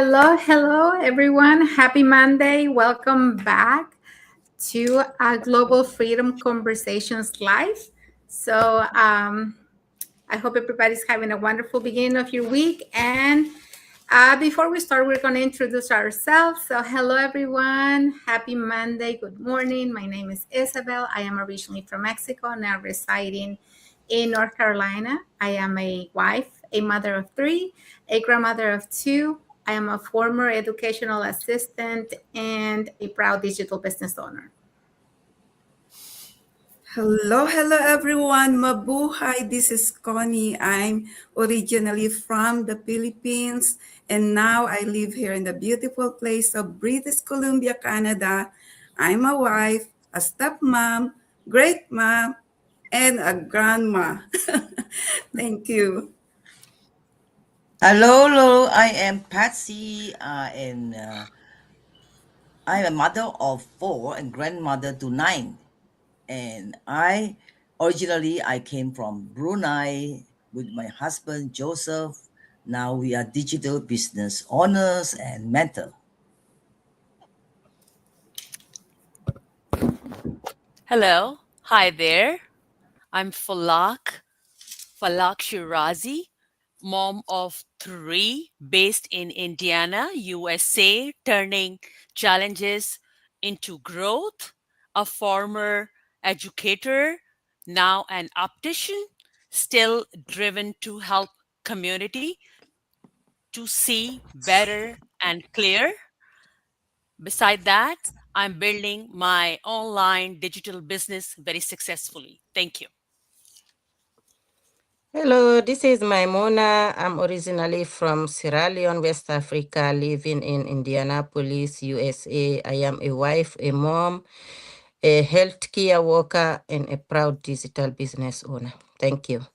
Hello, everyone. Happy Monday. Welcome back to Global Freedom Conversations Live. So, I hope everybody's having a wonderful beginning of your week. And before we start, we're going to introduce ourselves. So, hello, everyone. Happy Monday. Good morning. My name is Isabel. I am originally from Mexico, now residing in North Carolina. I am a wife, a mother of three, a grandmother of two. I am a former educational assistant and a proud digital business owner. Hello everyone. Mabuhay. This is Connie. I'm originally from the Philippines and now I live here in the beautiful place of British Columbia, Canada. I'm a wife, a stepmom, great mom, and a grandma. Thank you. Hello, I am Patsy, and I'm a mother of four and grandmother to nine. And I came from Brunei with my husband Joseph. Now we are digital business owners and mentor. Hello. Hi there. I'm Falak Shirazi, mom of three based in Indiana, USA, turning challenges into growth, a former educator, now an optician, still driven to help community to see better and clear. Beside that, I'm building my online digital business very successfully. Thank you. Hello, this is Maimuna. I'm originally from Sierra Leone, West Africa, living in Indianapolis, USA. I am a wife, a mom, a healthcare worker, and a proud digital business owner. Thank you.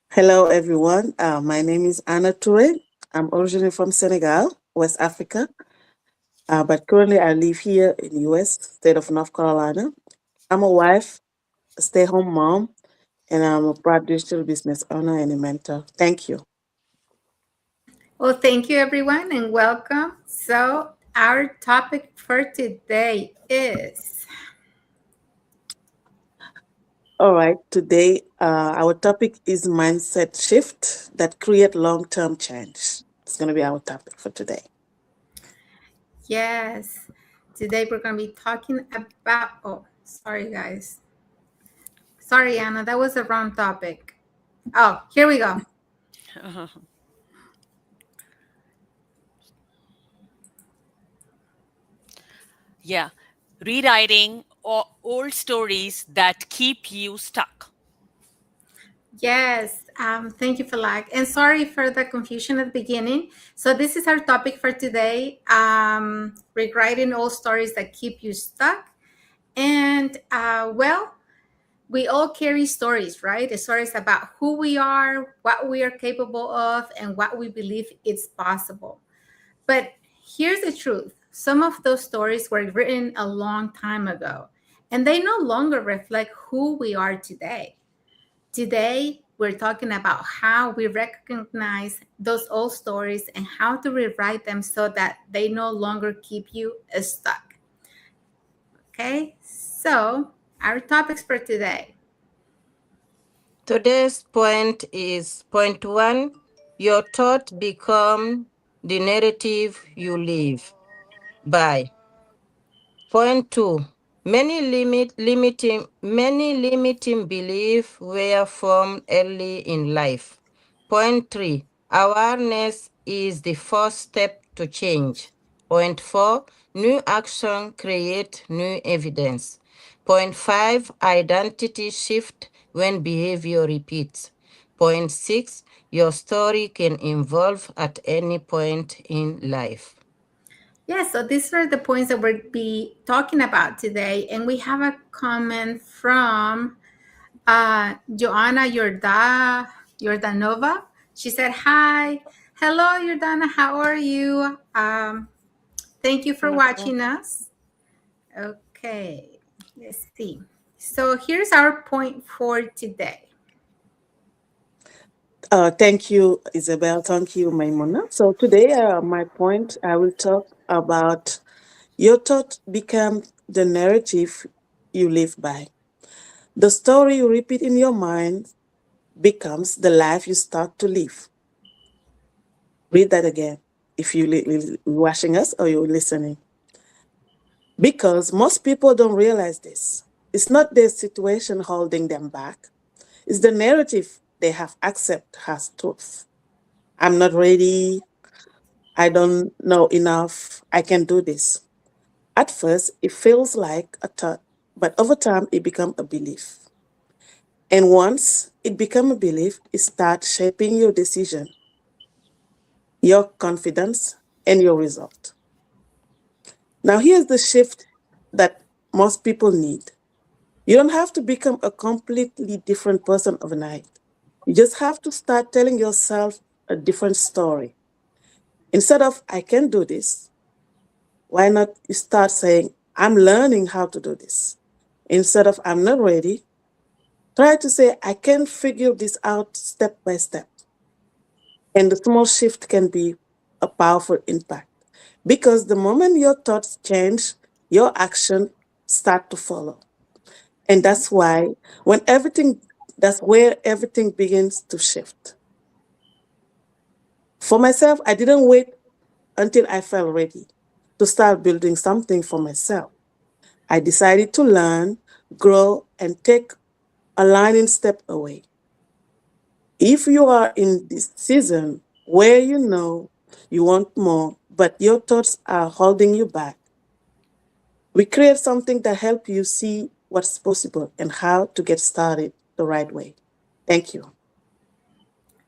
Hello, everyone. My name is Anna Toure. I'm originally from Senegal, West Africa, but currently I live here in the U.S., state of North Carolina. I'm a wife, a stay-home mom, and I'm a proud digital business owner and a mentor. Thank you. Well, thank you, everyone, and welcome. So, our topic for today is All right, today our topic is mindset shift that create long-term change. It's going to be our topic for today. yes. Today, we're going to be talking about. Oh, sorry, guys. Sorry, Anna. That was the wrong topic. Oh, here we go. Yeah, rewriting old stories that keep you stuck. Yes, thank you, Falak. And sorry for the confusion at the beginning. So, this is our topic for today, rewriting old stories that keep you stuck. And, well, we all carry stories, right? The stories about who we are, what we are capable of, and what we believe is possible. But here's the truth, some of those stories were written a long time ago, and they no longer reflect who we are today. Today, we're talking about how we recognize those old stories and how to rewrite them so that they no longer keep you stuck. Okay, so our topics for today. Today's point is point one. Your thoughts become the narrative you live by. Point two. Many limiting beliefs were formed early in life. Point three. Awareness is the first step to change. Point four. New action create new evidence. Point five. Identity shift when behavior repeats. Point six. Your story can evolve at any point in life. Yeah, so these are the points that we'll be talking about today. And we have a comment from Joanna Jordanova. She said, "Hi, hello, Jordana. How are you? Thank you for watching us." Okay, let's see. So here's our point for today. Thank you, Isabel. Thank you, Maimuna. So today, my point, I will talk about your thought become the narrative you live by. The story you repeat in your mind becomes the life you start to live. Read that again if you're watching us or you're listening. Because most people don't realize this. It's not their situation holding them back. It's the narrative they have accepted as truth. I'm not ready. I don't know enough. I can do this. At first, it feels like a thought, but over time, it becomes a belief. And once it becomes a belief, it starts shaping your decision, your confidence, and your result. Now, here's the shift that most people need. You don't have to become a completely different person overnight. You just have to start telling yourself a different story. Instead of, I can do this, why not you start saying, I'm learning how to do this? Instead of, I'm not ready, try to say, I can figure this out step by step. And the small shift can be a powerful impact because the moment your thoughts change, your action start to follow. And that's why that's where everything begins to shift. For myself, I didn't wait until I felt ready to start building something for myself. I decided to learn, grow, and take a learning step away. If you are in this season where you know you want more, but your thoughts are holding you back, we create something that helps you see what's possible and how to get started the right way. Thank you.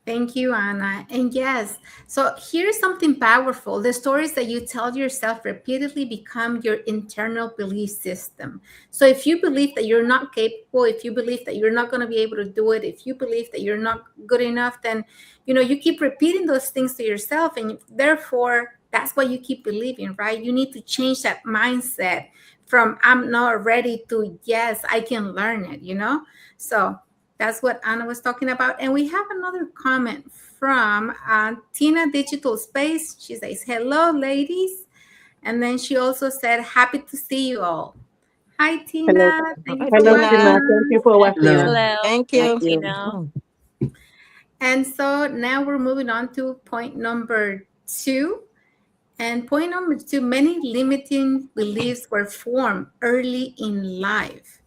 Thank you, Anna. And yes, so here's something powerful. The stories that you tell yourself repeatedly become your internal belief system. So if you believe that you're not capable, if you believe that you're not going to be able to do it, if you believe that you're not good enough, then you keep repeating those things to yourself, and therefore that's what you keep believing, right? You need to change that mindset from I'm not ready to yes, I can learn it. So that's what Anna was talking about. And we have another comment from Tina Digital Space. She says, hello, ladies. And then she also said, happy to see you all. Hi, Tina. Hello, Thank you Hi, for hello, watching Tina. Tina. us. Thank you for watching Hello. us. Hello. Thank Thank you. you. Mm. And so now we're moving on to point number 2. And point number 2, many limiting beliefs were formed early in life.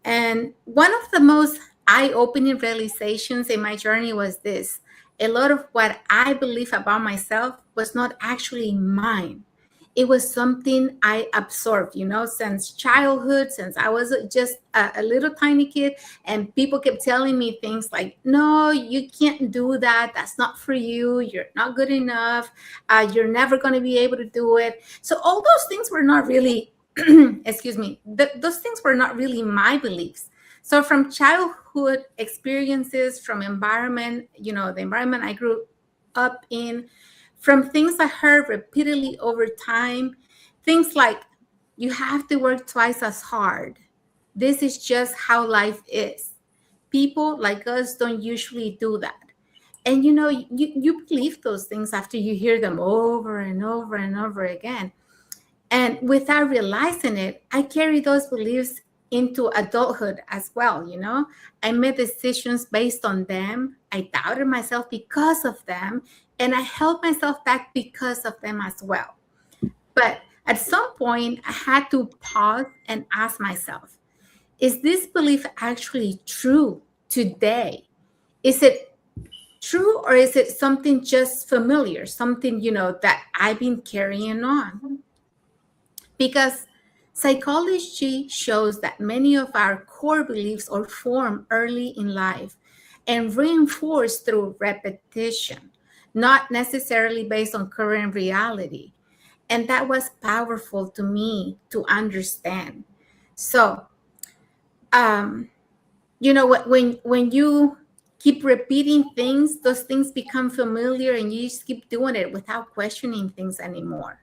And one of the most eye-opening realizations in my journey was this. A lot of what I believe about myself was not actually mine. It was something I absorbed, since childhood, since I was just a little tiny kid. And people kept telling me things like, no, you can't do that. That's not for you. You're not good enough. You're never going to be able to do it. So all those things were not really excuse me, those things were not really my beliefs. So from childhood experiences, from environment, the environment I grew up in, from things I heard repeatedly over time, things like, you have to work twice as hard. This is just how life is. People like us don't usually do that. And you believe those things after you hear them over and over and over again. And without realizing it, I carry those beliefs into adulthood as well. I made decisions based on them. I doubted myself because of them, and I held myself back because of them as well. But at some point, I had to pause and ask myself, is this belief actually true today? Is it true, or is it something just familiar, something, that I've been carrying on? Because psychology shows that many of our core beliefs are formed early in life and reinforced through repetition, not necessarily based on current reality. And that was powerful to me to understand. So, when you keep repeating things, those things become familiar and you just keep doing it without questioning things anymore.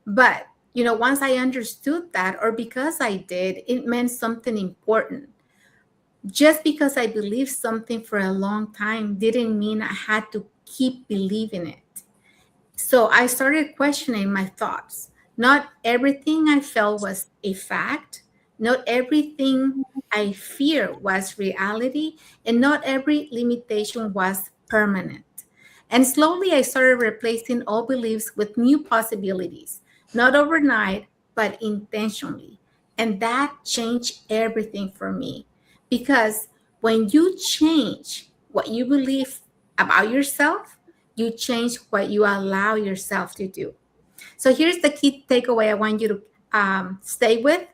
But, once I understood that, or because I did, it meant something important. Just because I believed something for a long time didn't mean I had to keep believing it. So I started questioning my thoughts. Not everything I felt was a fact. Not everything I fear was reality. And not every limitation was permanent. And slowly I started replacing old beliefs with new possibilities, not overnight, but intentionally. And that changed everything for me. Because when you change what you believe about yourself, you change what you allow yourself to do. So here's the key takeaway I want you to stay with.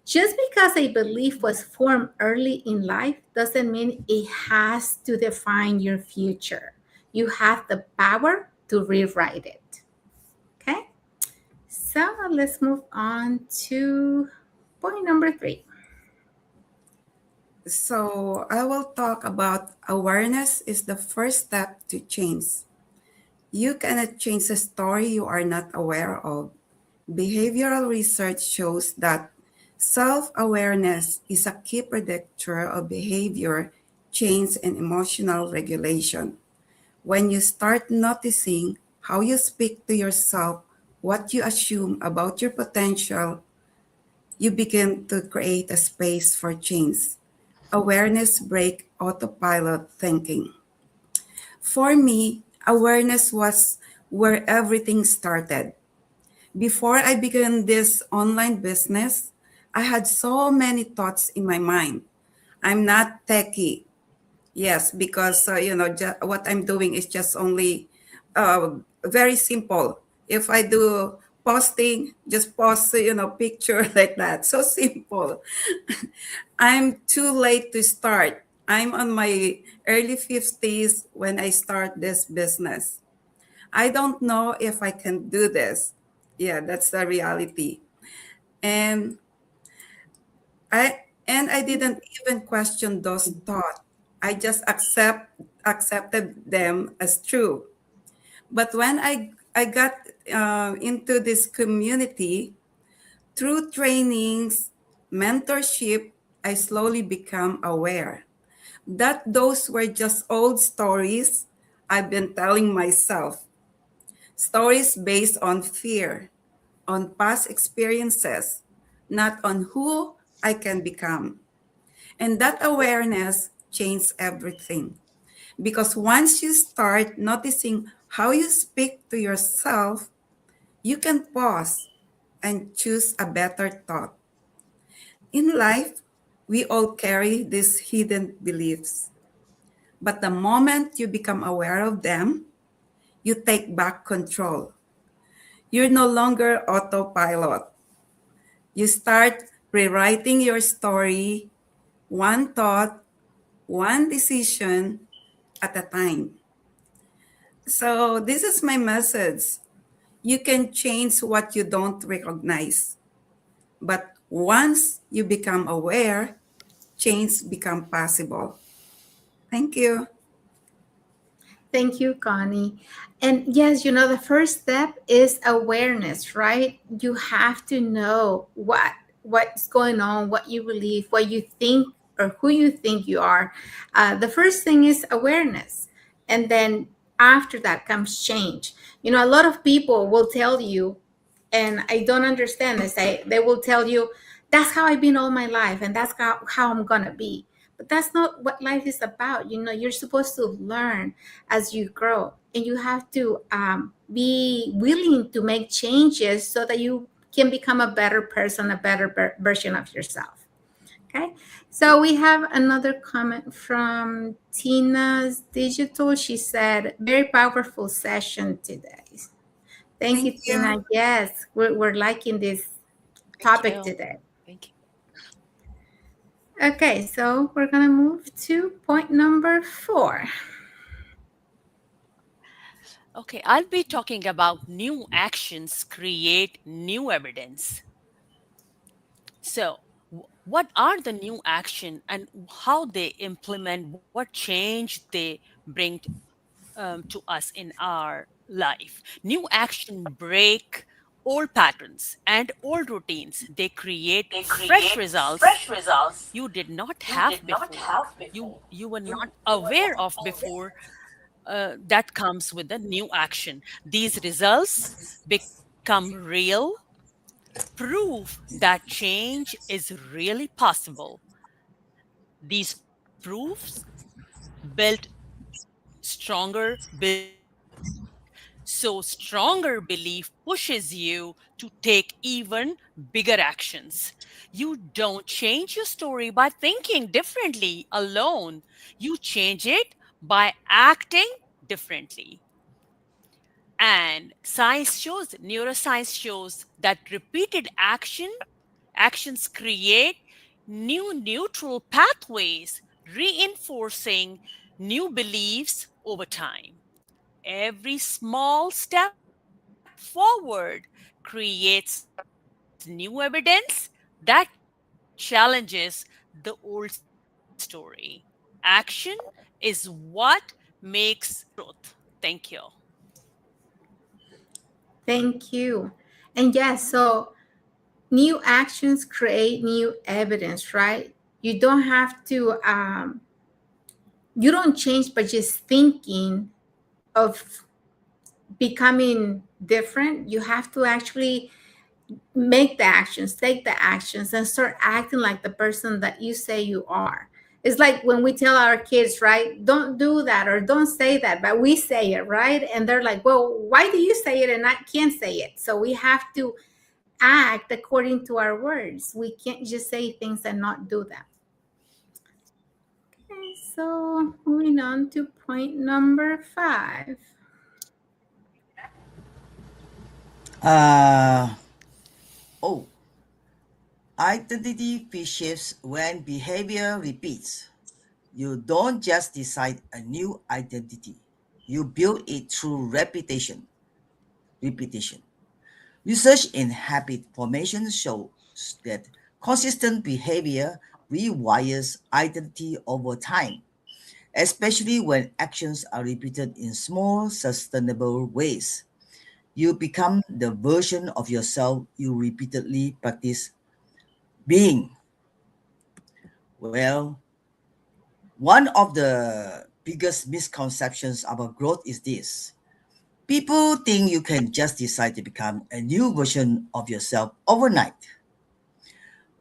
Just because a belief was formed early in life doesn't mean it has to define your future. You have the power to rewrite it. Okay? So let's move on to point number 3. So I will talk about awareness is the first step to change. You cannot change a story you are not aware of. Behavioral research shows that self-awareness is a key predictor of behavior change and emotional regulation. When you start noticing how you speak to yourself, what you assume about your potential, you begin to create a space for change. Awareness break autopilot thinking. For me, awareness was where everything started. Before I began this online business, I had so many thoughts in my mind. I'm not techie. Yes, because what I'm doing is just only very simple. If I do posting, just post picture like that. So simple. I'm too late to start. I'm on my early 50s when I start this business. I don't know if I can do this. Yeah, that's the reality. And I didn't even question those thoughts. I just accepted them as true. But when I got into this community through trainings, mentorship, I slowly become aware that those were just old stories I've been telling myself. Stories based on fear, on past experiences, not on who I can become. And that awareness changed everything. Because once you start noticing how you speak to yourself, you can pause and choose a better thought. In life, we all carry these hidden beliefs. But the moment you become aware of them, you take back control. You're no longer autopilot. You start rewriting your story, one thought, one decision at a time. So, this is my message. You can change what you don't recognize. But once you become aware, change become possible. Thank you. Thank you, Connie. And yes, the first step is awareness, right? You have to know what's going on, what you believe, what you think, or who you think you are. The first thing is awareness, and then after that comes change. A lot of people will tell you, and I don't understand this. They will tell you, that's how I've been all my life, and that's how I'm gonna be. But that's not what life is about. You're supposed to learn as you grow, and you have to be willing to make changes so that you can become a better person, a better version of yourself. Okay, so we have another comment from Tina's Digital. She said, very powerful session today. Thank you, Thank you. Tina. Yes, we're liking this Thank topic you. today. Thank you. Okay, so we're going to move to point number 4. Okay, I'll be talking about new actions create new evidence. So, what are the new action and how they implement what change they bring to us in our life? New action break old patterns and old routines. They create fresh results you did not have before. You were not aware of before. That comes with the new action. These results become real, prove that change is really possible. These proofs build stronger belief. So, stronger belief pushes you to take even bigger actions. You don't change your story by thinking differently alone, you change it by acting differently. And neuroscience shows that repeated actions create new neutral pathways, reinforcing new beliefs over time. Every small step forward creates new evidence that challenges the old story. Action is what makes growth. Thank you. Thank you. And yes, so new actions create new evidence, right? You don't have to, you don't change by just thinking of becoming different. You have to actually make the actions, take the actions, and start acting like the person that you say you are. It's like when we tell our kids, right? Don't do that or don't say that, but we say it, right? And they're like, well, why do you say it and I can't say it? So we have to act according to our words. We can't just say things and not do them. Okay, so moving on to point number 5. Uh, oh, identity shifts when behavior repeats. You don't just decide a new identity, you build it through repetition. Research in habit formation shows that consistent behavior rewires identity over time, especially when actions are repeated in small, sustainable ways. You become the version of yourself you repeatedly practice being. Well, one of the biggest misconceptions about growth is this. People think you can just decide to become a new version of yourself overnight.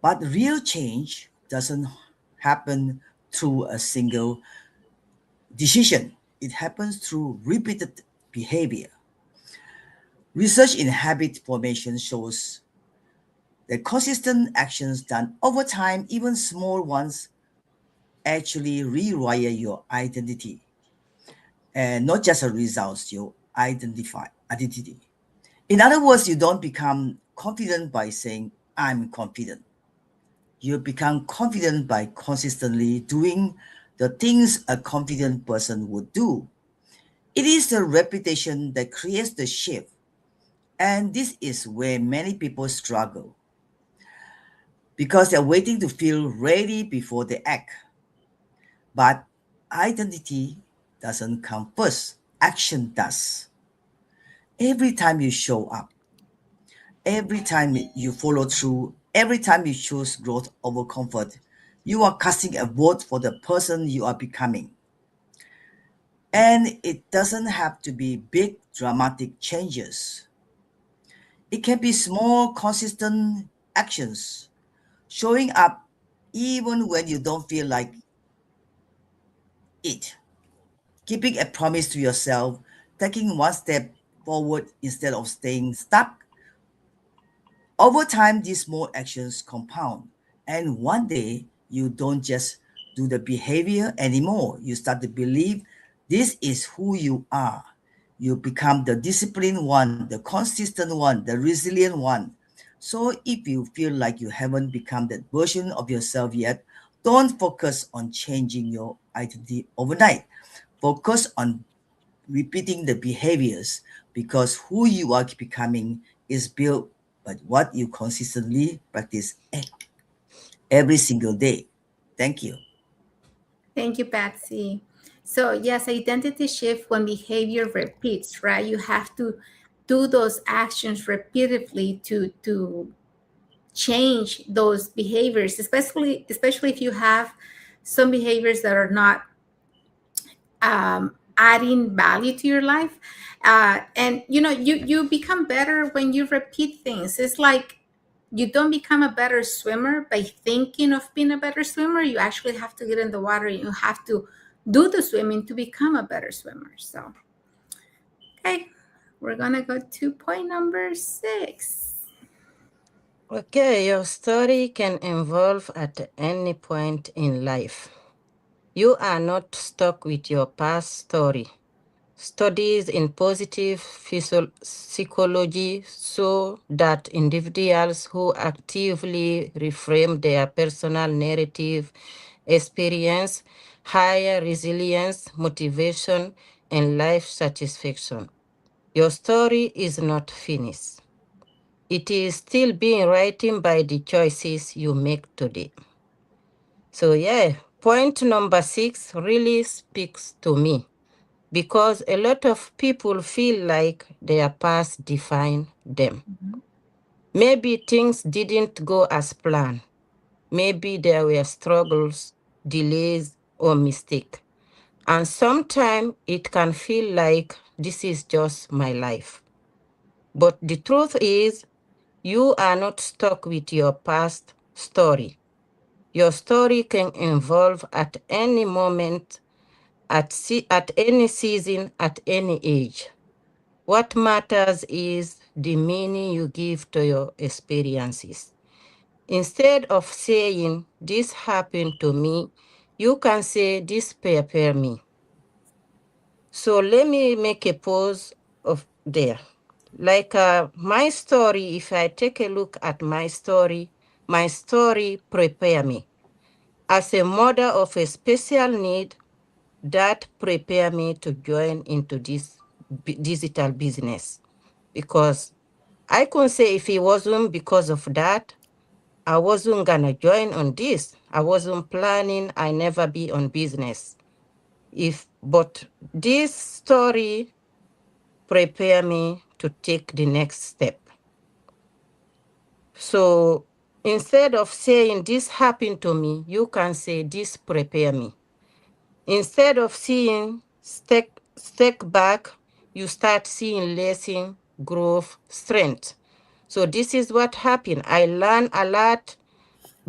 But real change doesn't happen through a single decision, it happens through repeated behavior. Research in habit formation shows that consistent actions done over time, even small ones, actually rewire your identity and not just a results you identity. In other words, you don't become confident by saying I'm confident. You become confident by consistently doing the things a confident person would do. It is the repetition that creates the shift, and this is where many people struggle because they're waiting to feel ready before they act. But identity doesn't come first, action does. Every time you show up, every time you follow through, every time you choose growth over comfort, you are casting a vote for the person you are becoming. And it doesn't have to be big, dramatic changes. It can be small, consistent actions, showing up even when you don't feel like it, keeping a promise to yourself, taking one step forward instead of staying stuck. Over time, these small actions compound, and one day you don't just do the behavior anymore. You start to believe this is who you are. You become the disciplined one, the consistent one, the resilient one. So, if you feel like you haven't become that version of yourself yet, don't focus on changing your identity overnight. Focus on repeating the behaviors because who you are becoming is built by what you consistently practice every single day. Thank you. Thank you, Patsy. So, yes, identity shift when behavior repeats, right? You have to do those actions repeatedly to change those behaviors, especially if you have some behaviors that are not adding value to your life. And you become better when you repeat things. It's like you don't become a better swimmer by thinking of being a better swimmer. You actually have to get in the water and you have to do the swimming to become a better swimmer. So okay, we're gonna go to point number 6. Okay, your story can evolve at any point in life. You are not stuck with your past story. Studies in positive psychology show that individuals who actively reframe their personal narrative experience higher resilience, motivation, and life satisfaction. Your story is not finished. It is still being written by the choices you make today. So yeah, point number 6 really speaks to me because a lot of people feel like their past define them. Maybe things didn't go as planned. Maybe there were struggles, delays, or mistakes. And sometimes it can feel like this is just my life. But the truth is, you are not stuck with your past story. Your story can evolve at any moment, at any season, at any age. What matters is the meaning you give to your experiences. Instead of saying, this happened to me, you can say, this prepared me. So let me make a pause of there. Like my story, if I take a look at my story prepare me. As a mother of a special need, that prepare me to join into this digital business. Because I could say if it wasn't because of that, I wasn't gonna join on this. I wasn't planning, I never be on business. But this story prepare me to take the next step. So instead of saying this happened to me, you can say this prepare me. Instead of seeing step back, you start seeing lesson, growth, strength. So this is what happened. I learned a lot.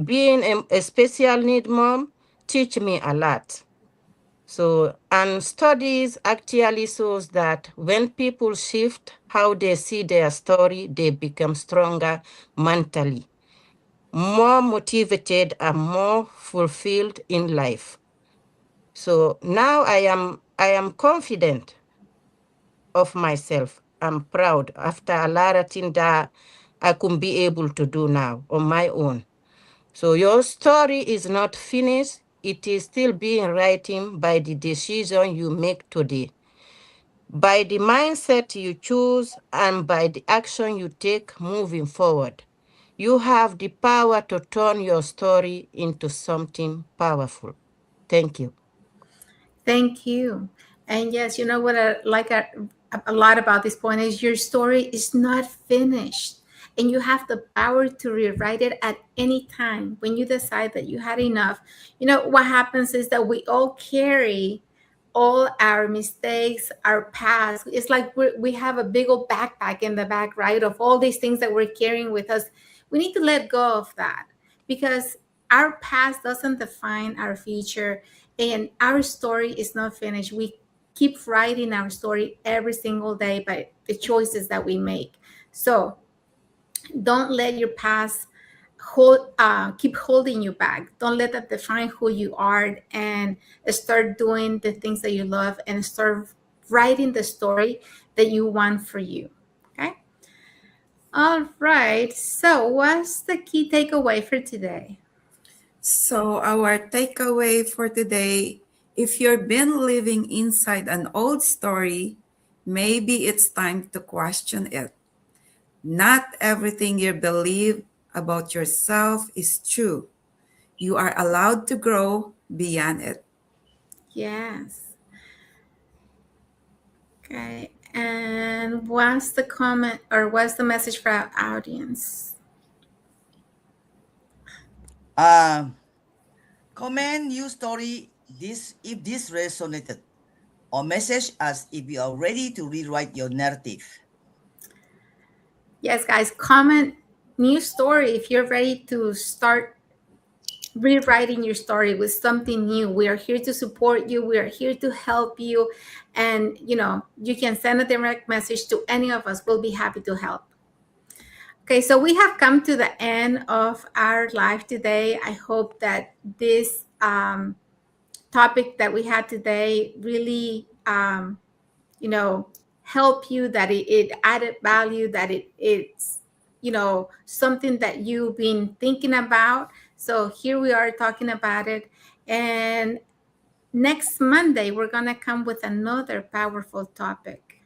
Being a special need mom teach me a lot. So, and studies actually shows that when people shift how they see their story, they become stronger mentally, more motivated, and more fulfilled in life. So now I am confident of myself. I'm proud after a lot of things that I could be able to do now on my own. So your story is not finished. It is still being written by the decision you make today, by the mindset you choose, and by the action you take moving forward. You have the power to turn your story into something powerful. Thank you. Thank you. And yes, you know what I like a lot about this point is your story is not finished. And you have the power to rewrite it at any time when you decide that you had enough. You know, what happens is that we all carry all our mistakes, our past. It's like we have a big old backpack in the back, right? Of all these things that we're carrying with us. We need to let go of that because our past doesn't define our future and our story is not finished. We keep writing our story every single day by the choices that we make. So don't let your past keep holding you back. Don't let that define who you are, and start doing the things that you love and start writing the story that you want for you. Okay. All right. So what's the key takeaway for today? So our takeaway for today, if you've been living inside an old story, maybe it's time to question it. Not everything you believe about yourself is true. You are allowed to grow beyond it. Yes. Okay. And what's the comment or what's the message for our audience? Comment your story if this resonated, or message us if you are ready to rewrite your narrative. Yes, guys, comment new story if you're ready to start rewriting your story with something new. We are here to support you. We are here to help you. And, you can send a direct message to any of us. We'll be happy to help. Okay, so we have come to the end of our live today. I hope that this topic that we had today really, help you, that it added value, that it's, something that you've been thinking about. So here we are talking about it. And next Monday, we're going to come with another powerful topic.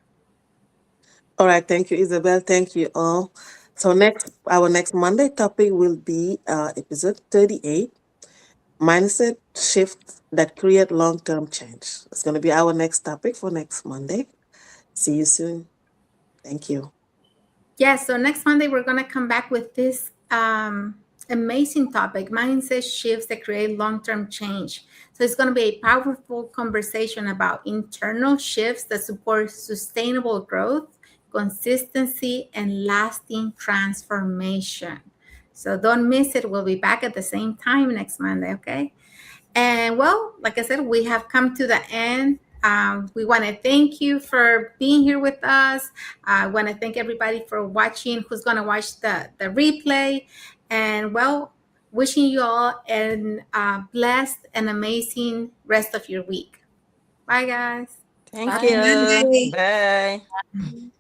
All right, thank you, Isabel. Thank you all. So our next Monday topic will be episode 38, mindset shifts that create long-term change. It's going to be our next topic for next Monday. See you soon. Thank you. Yeah, so next Monday, we're going to come back with this amazing topic, mindset shifts that create long-term change. So it's going to be a powerful conversation about internal shifts that support sustainable growth, consistency, and lasting transformation. So don't miss it. We'll be back at the same time next Monday, okay? And well, like I said, we have come to the end. We want to thank you for being here with us. I want to thank everybody for watching, who's going to watch the replay. And well, wishing you all a blessed and amazing rest of your week. Bye, guys. Thank Bye. you. Bye. Bye.